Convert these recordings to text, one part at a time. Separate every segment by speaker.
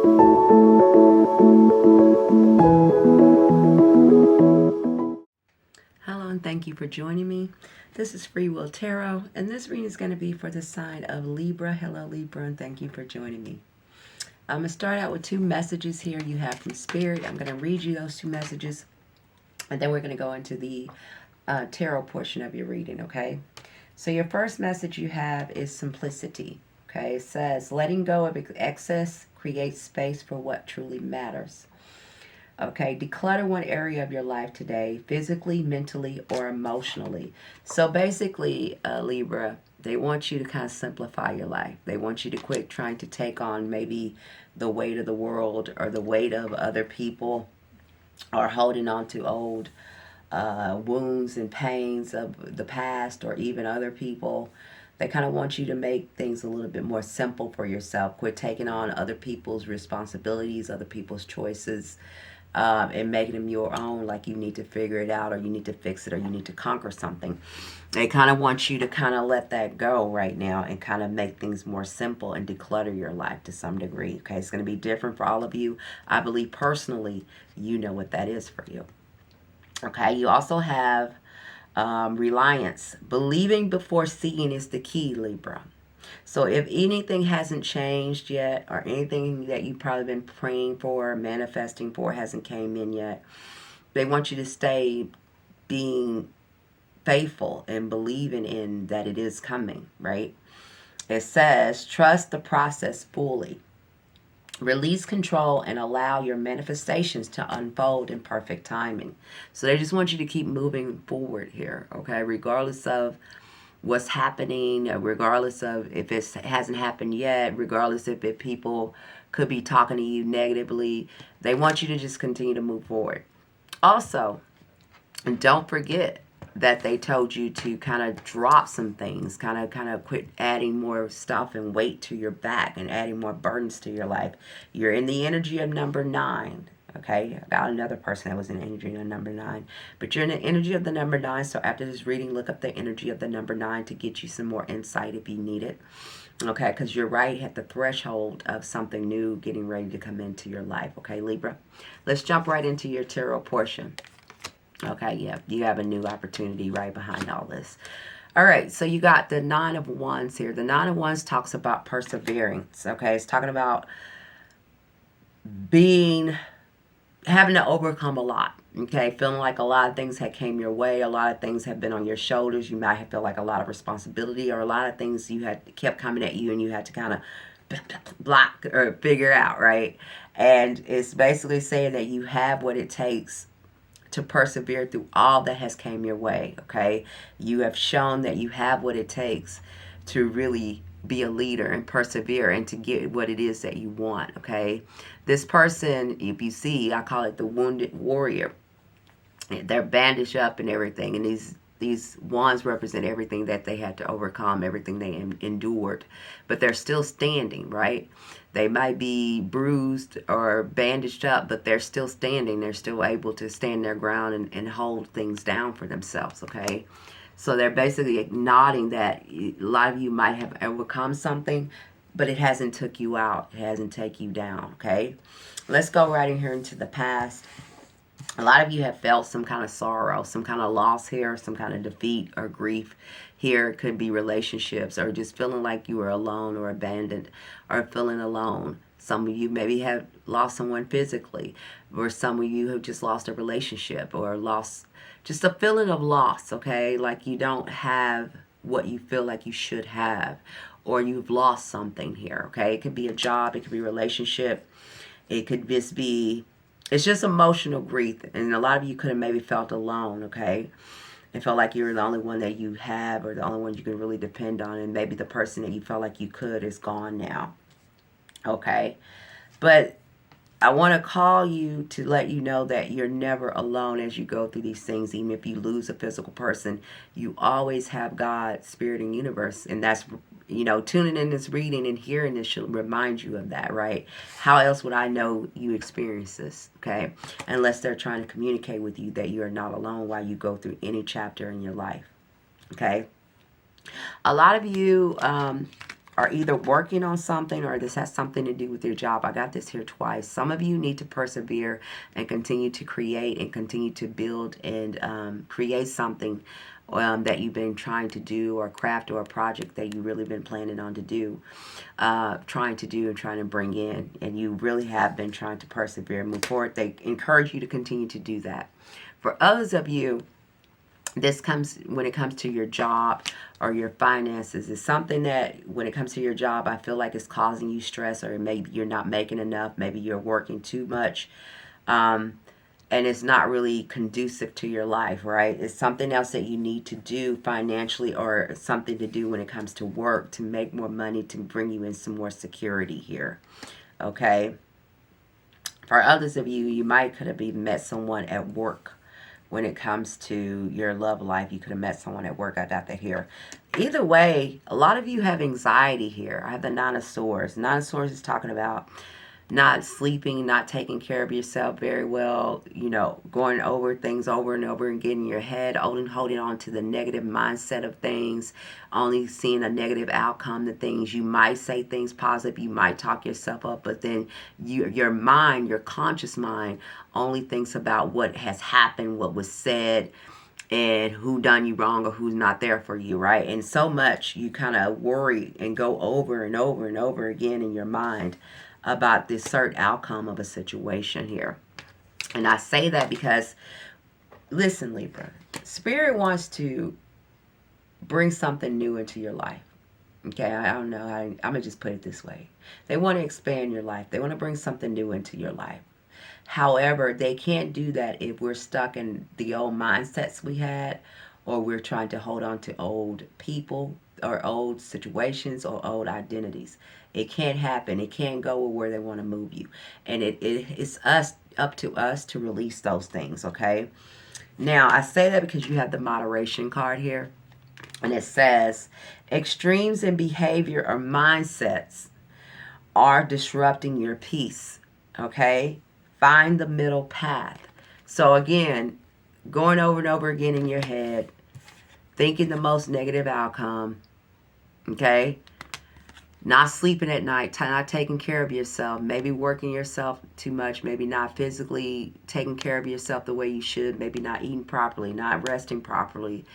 Speaker 1: Hello and thank you for joining me. This is Freewill Tarot, and this reading is going to be for the sign of Libra. Hello Libra, and thank you for joining me. I'm going to start out with two messages here you have from Spirit. I'm going to read you those two messages, and then we're going to go into the tarot portion of your reading, okay? So your first message you have is simplicity, okay? It says, letting go of excess creates space for what truly matters. Okay, declutter one area of your life today, physically, mentally, or emotionally. So basically, Libra, they want you to kind of simplify your life. They want you to quit trying to take on maybe the weight of the world or the weight of other people, or holding on to old wounds and pains of the past or even other people. They kind of want you to make things a little bit more simple for yourself. Quit taking on other people's responsibilities, other people's choices, and making them your own, like you need to figure it out, or you need to fix it, or you need to conquer something. They kind of want you to kind of let that go right now and kind of make things more simple and declutter your life to some degree. Okay, it's going to be different for all of you. I believe personally you know what that is for you. Okay, you also have reliance. Believing before seeing is the key, Libra. So if anything hasn't changed yet, or anything that you've probably been praying for, manifesting for, hasn't came in yet, they want you to stay being faithful and believing in that it is coming, right? It says, trust the process fully. Release control and allow your manifestations to unfold in perfect timing. So they just want you to keep moving forward here, okay? Regardless of what's happening, regardless of if it hasn't happened yet, regardless if people could be talking to you negatively, they want you to just continue to move forward. Also, don't forget that they told you to kind of drop some things, kind of quit adding more stuff and weight to your back and adding more burdens to your life. You're in the energy of number 9. Okay, about another person that was in energy of number 9. But you're in the energy of the number 9, so after this reading, look up the energy of the number 9 to get you some more insight if you need it. Okay, because you're right at the threshold of something new getting ready to come into your life. Okay, Libra? Let's jump right into your tarot portion. Okay, yeah, you have a new opportunity right behind all this. All right, so you got the 9 of Wands here. The 9 of Wands talks about perseverance. Okay, it's talking about having to overcome a lot, okay? Feeling like a lot of things had came your way, a lot of things have been on your shoulders. You might have felt like a lot of responsibility, or a lot of things you had kept coming at you and you had to kind of block or figure out, right? And it's basically saying that you have what it takes to persevere through all that has came your way, okay? You have shown that you have what it takes to really be a leader and persevere and to get what it is that you want, okay? This person, if you see, I call it the wounded warrior. They're bandaged up and everything, and these wands represent everything that they had to overcome, everything they endured, but they're still standing, right? They might be bruised or bandaged up, but they're still standing. They're still able to stand their ground and hold things down for themselves, okay? So they're basically nodding that a lot of you might have overcome something, but it hasn't took you out. It hasn't taken you down, okay? Let's go right in here into the past. A lot of you have felt some kind of sorrow, some kind of loss here, some kind of defeat or grief here. It could be relationships, or just feeling like you were alone or abandoned, or feeling alone. Some of you maybe have lost someone physically, or some of you have just lost a relationship or lost just a feeling of loss, okay? Like you don't have what you feel like you should have, or you've lost something here, okay? It could be a job, it could be a relationship, it could just be, it's just emotional grief. And a lot of you could have maybe felt alone, okay? It felt like you're the only one that you have, or the only one you can really depend on, and maybe the person that you felt like you could is gone now, okay? But I want to call you to let you know that you're never alone as you go through these things. Even if you lose a physical person, you always have God, Spirit, and universe. And that's, you know, tuning in this reading and hearing this should remind you of that, right? How else would I know you experience this, okay? Unless they're trying to communicate with you that you are not alone while you go through any chapter in your life, okay? A lot of you are either working on something or this has something to do with your job. I got this here twice. Some of you need to persevere and continue to create and continue to build and create something that you've been trying to do, or craft, or a project that you've really been planning on to do, trying to bring in, and you really have been trying to persevere and move forward. They encourage you to continue to do that. For others of you, this comes when it comes to your job or your finances. It's something that when it comes to your job, I feel like it's causing you stress, or maybe you're not making enough, maybe you're working too much. And it's not really conducive to your life, right? It's something else that you need to do financially, or something to do when it comes to work to make more money, to bring you in some more security here, okay? For others of you, you might could have even met someone at work. When it comes to your love life, you could have met someone at work. I got that here. Either way, a lot of you have anxiety here. I have the Nine of Swords. Nine of Swords is talking about not sleeping, not taking care of yourself very well, going over things over and over and getting your head, holding on to the negative mindset of things, only seeing a negative outcome to things. You might say things positive, you might talk yourself up, but then your mind, your conscious mind, only thinks about what has happened, what was said, and who done you wrong or who's not there for you, right? And so much you kind of worry and go over and over and over again in your mind about this certain outcome of a situation here. And I say that because, listen, Libra, Spirit wants to bring something new into your life. Okay, I don't know. I'm going to just put it this way. They want to expand your life. They want to bring something new into your life. However, they can't do that if we're stuck in the old mindsets we had, or we're trying to hold on to old people or old situations or old identities. It can't happen. It can't go where they want to move you. And it's up to us to release those things, okay? Now, I say that because you have the moderation card here. And it says, extremes in behavior or mindsets are disrupting your peace, okay? Find the middle path. So again, going over and over again in your head, thinking the most negative outcome, okay? Not sleeping at night, not taking care of yourself, maybe working yourself too much, maybe not physically taking care of yourself the way you should, maybe not eating properly, not resting properly,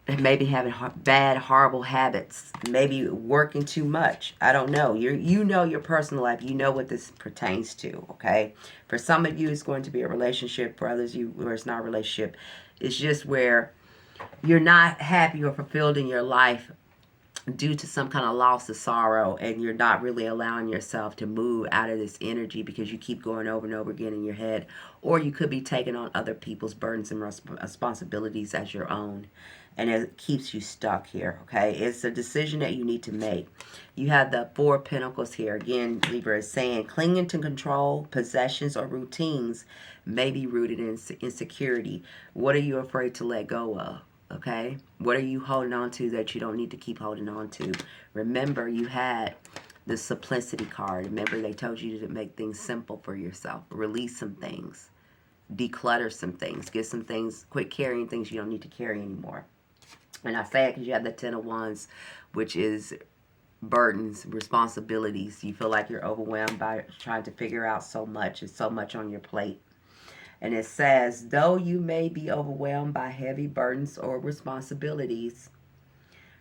Speaker 1: maybe having bad, horrible habits, maybe working too much. I don't know. You know your personal life. You know what this pertains to, okay? For some of you, it's going to be a relationship. For others, where it's not a relationship. It's just where you're not happy or fulfilled in your life due to some kind of loss or sorrow, and you're not really allowing yourself to move out of this energy because you keep going over and over again in your head. Or you could be taking on other people's burdens and responsibilities as your own, and it keeps you stuck here, okay? It's a decision that you need to make. You have the Four of Pentacles here. Again, Libra is saying clinging to control, possessions, or routines may be rooted in insecurity. What are you afraid to let go of? Okay, what are you holding on to that you don't need to keep holding on to? Remember, you had the simplicity card. Remember, they told you to make things simple for yourself. Release some things. Declutter some things. Get some things, quit carrying things you don't need to carry anymore. And I say it because you have the Ten of Wands, which is burdens, responsibilities. You feel like you're overwhelmed by trying to figure out so much. It's so much on your plate. And it says, though you may be overwhelmed by heavy burdens or responsibilities,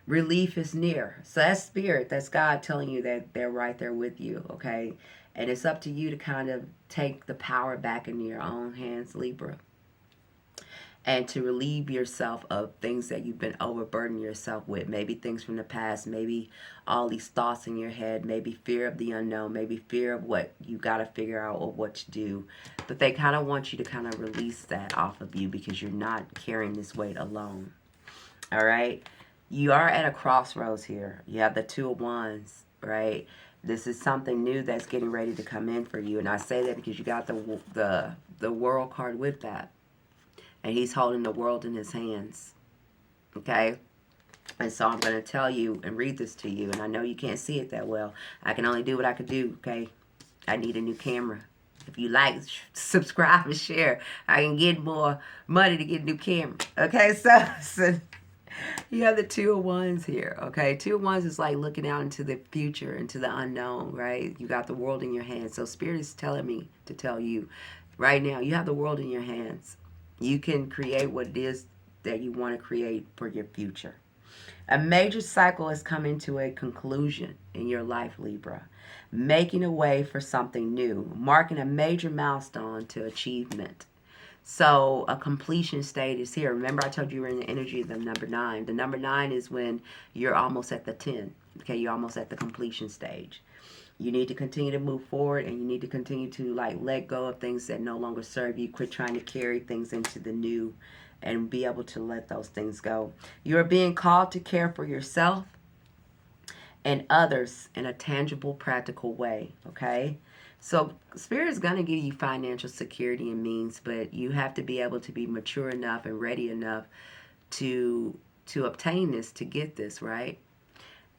Speaker 1: relief is near. So that's Spirit, that's God telling you that they're right there with you, okay? And it's up to you to kind of take the power back into your own hands, Libra. And to relieve yourself of things that you've been overburdening yourself with. Maybe things from the past, maybe all these thoughts in your head, maybe fear of the unknown, maybe fear of what you got to figure out or what to do. But they kind of want you to kind of release that off of you because you're not carrying this weight alone. All right? You are at a crossroads here. You have the Two of Wands, right? This is something new that's getting ready to come in for you. And I say that because you got the World card with that. And he's holding the world in his hands. Okay? And so I'm going to tell you and read this to you. And I know you can't see it that well. I can only do what I can do. Okay? I need a new camera. If you like, subscribe and share. I can get more money to get a new camera. Okay? So You have the Two of Wands here, okay? Two of Wands is like looking out into the future, into the unknown, right? You got the world in your hands. So Spirit is telling me to tell you right now, you have the world in your hands. You can create what it is that you want to create for your future. A major cycle is coming to a conclusion in your life, Libra. Making a way for something new, marking a major milestone to achievement. So a completion state is here. Remember I told you we're in the energy of the number 9. The number 9 is when you're almost at the 10. Okay, you're almost at the completion stage. You need to continue to move forward, and you need to continue to like let go of things that no longer serve you. Quit trying to carry things into the new and be able to let those things go. You're being called to care for yourself and others in a tangible, practical way, okay? So Spirit is going to give you financial security and means, but you have to be able to be mature enough and ready enough to obtain this, to get this, right?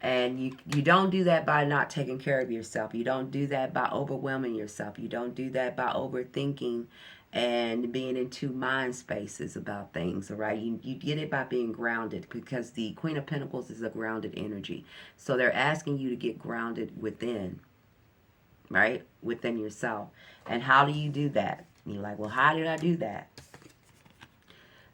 Speaker 1: And you don't do that by not taking care of yourself. You don't do that by overwhelming yourself. You don't do that by overthinking and being in two mind spaces about things, all right? You get it by being grounded, because the Queen of Pentacles is a grounded energy. So they're asking you to get grounded within, right? Within yourself. And how do you do that? You're like, well, how did I do that?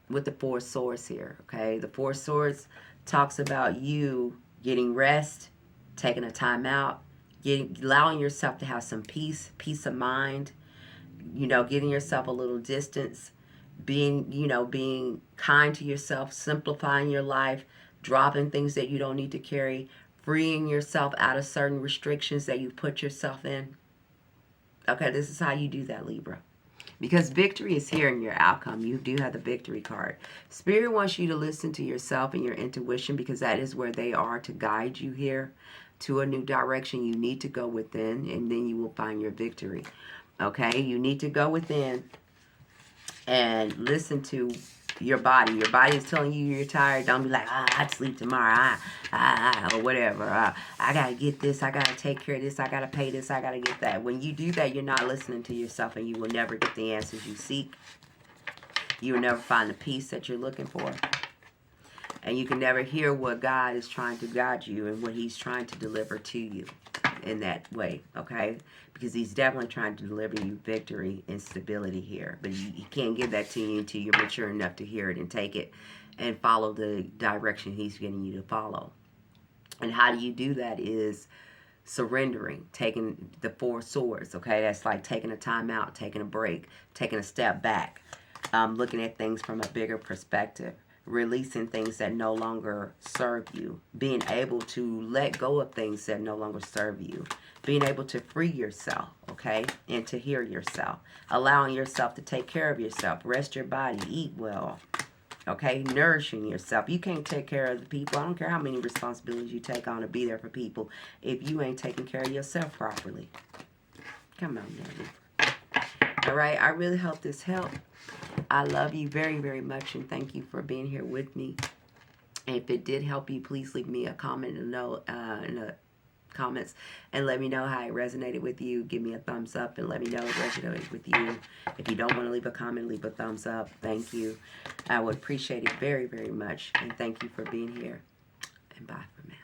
Speaker 1: With the Four of Swords here, okay? The Four of Swords talks about you getting rest, taking a time out, allowing yourself to have some peace of mind, giving yourself a little distance, being kind to yourself, simplifying your life, dropping things that you don't need to carry, freeing yourself out of certain restrictions that you put yourself in. Okay, this is how you do that, Libra. Because victory is here in your outcome. You do have the victory card. Spirit wants you to listen to yourself and your intuition, because that is where they are to guide you here to a new direction. You need to go within, and then you will find your victory. Okay? You need to go within and listen to your body. Your body is telling you you're tired. Don't be like, I'd sleep tomorrow, or whatever. I got to get this. I got to take care of this. I got to pay this. I got to get that. When you do that, you're not listening to yourself, and you will never get the answers you seek. You will never find the peace that you're looking for. And you can never hear what God is trying to guide you and what he's trying to deliver to you in that way, okay? Because he's definitely trying to deliver you victory and stability here. But he can't give that to you until you're mature enough to hear it and take it and follow the direction he's getting you to follow. And how do you do that is surrendering, taking the Four Swords, okay? That's like taking a time out, taking a break, taking a step back, looking at things from a bigger perspective, releasing things that no longer serve you, being able to let go of things that no longer serve you, being able to free yourself, okay, and to hear yourself, allowing yourself to take care of yourself, rest your body, eat well, okay, nourishing yourself. You can't take care of the people. I don't care how many responsibilities you take on to be there for people if you ain't taking care of yourself properly. Come on, baby. All right, I really hope this helped. I love you very, very much, and thank you for being here with me. And if it did help you, please leave me a comment in the comments and let me know how it resonated with you. Give me a thumbs up and let me know it resonated with you. If you don't want to leave a comment, leave a thumbs up. Thank you. I would appreciate it very, very much. And thank you for being here. And bye for now.